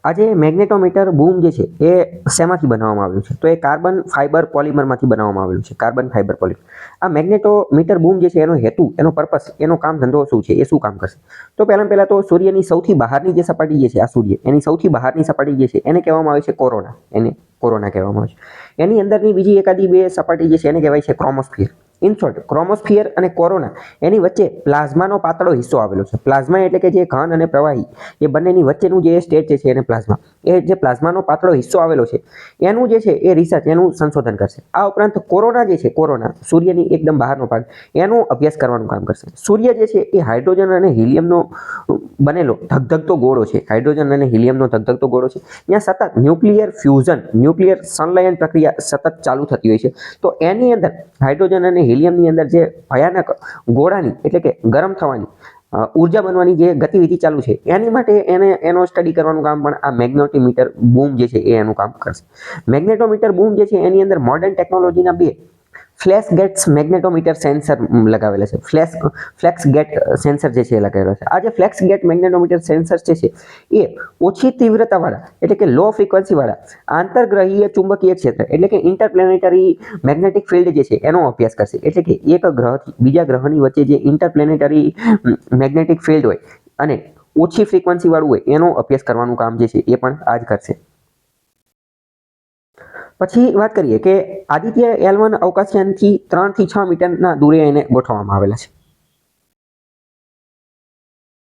આ જે મેગ્નેટોમીટર બૂમ જે છે એ શેમાંથી બનાવવામાં આવ્યું છે? તો એ કાર્બન ફાઇબર પોલિમરમાંથી બનાવવામાં આવેલું છે. Carbon fibre polymer. આ મેગ્નેટોમીટર બૂમ જે છે એનો હેતુ, એનો પર્પસ, એનો કામ ધંધો શું છે? એ શું કામ કરશે? તો પહેલા તો સૂર્યની સૌથી બહારની જે સપાટી જે છે, આ સૂર્ય એની સૌથી બહારની સપાટી જે છે એને કહેવામાં આવે છે કોરોના. એને કોરોના કહેવામાં આવે છે. એની અંદરની બીજી એકાદી બે સપાટી જે છે એને કહેવાય છે ક્રોમોસ્ફિયર. ઇન શોર્ટ, ક્રોમોસ્ફિયર અને કોરોના એની વચ્ચે પ્લાઝમાનો પાતળો હિસ્સો આવેલો છે. પ્લાઝમા એટલે કે જે ઘન અને પ્રવાહી એ બંનેની વચ્ચેનું જે સ્ટેટ જે છે એને પ્લાઝમા. એ જે પ્લાઝમાનો પાતળો હિસ્સો આવેલો છે એનું જે છે એ રિસર્ચ, એનું સંશોધન કરશે. આ ઉપરાંત કોરોના જે છે, કોરોના સૂર્યની એકદમ બહારનો ભાગ, એનો અભ્યાસ કરવાનું કામ કરશે. સૂર્ય જે છે એ હાઇડ્રોજન અને હિલિયમનો બનેલો ધગધગતો ગોળો છે. હાઇડ્રોજન અને હિલિયમનો ધગધગતો ગોળો છે. ત્યાં સતત ન્યુક્લિયર ફ્યુઝન, ન્યુક્લિયર સંલયન પ્રક્રિયા સતત ચાલુ થતી હોય છે. તો એની અંદર હાઇડ્રોજન અને હિલિયમની અંદર જે ભયાનક ગોળાની એટલે કે ગરમ થવાની, ઉર્જા બનવાની જે ગતિવિધિ ચાલુ છે એની માટે એનો સ્ટડી કરવાનું કામ પણ આ મેગ્નેટોમીટર બૂમ જે છે એ એનું કામ કરશે. મેગ્નેટોમીટર બૂમ જે છે એની અંદર મોડર્ન ટેકનોલોજીના બે ફ્લેશ ગેટ્સ મેગ્નેટોમીટર સેન્સર લગાવેલા છે. ફ્લેક્સ ગેટ સેન્સર જે છે એ લગાવેલા છે. આ જે ફ્લેક્સ ગેટ મેગ્નેટોમીટર સેન્સર છે એ ઓછી તીવ્રતાવાળા એટલે કે લો ફ્રીક્વન્સીવાળા આંતરગ્રહીય ચુંબકીય ક્ષેત્ર એટલે કે ઇન્ટરપ્લેનેટરી મેગ્નેટિક ફિલ્ડ જે છે એનો અભ્યાસ કરશે. એટલે કે એક ગ્રહથી બીજા ગ્રહની વચ્ચે જે ઇન્ટરપ્લેનેટરી મેગ્નેટિક ફિલ્ડ હોય અને ઓછી ફ્રીક્વન્સી વાળું હોય એનો અભ્યાસ કરવાનું કામ જે છે એ પણ આ જ કરશે. પછી વાત કરીએ કે આદિત્ય L1 અવકાશયાનથી 3 થી 6 મીટરના દૂરે એને ગોઠવવામાં આવેલા છે.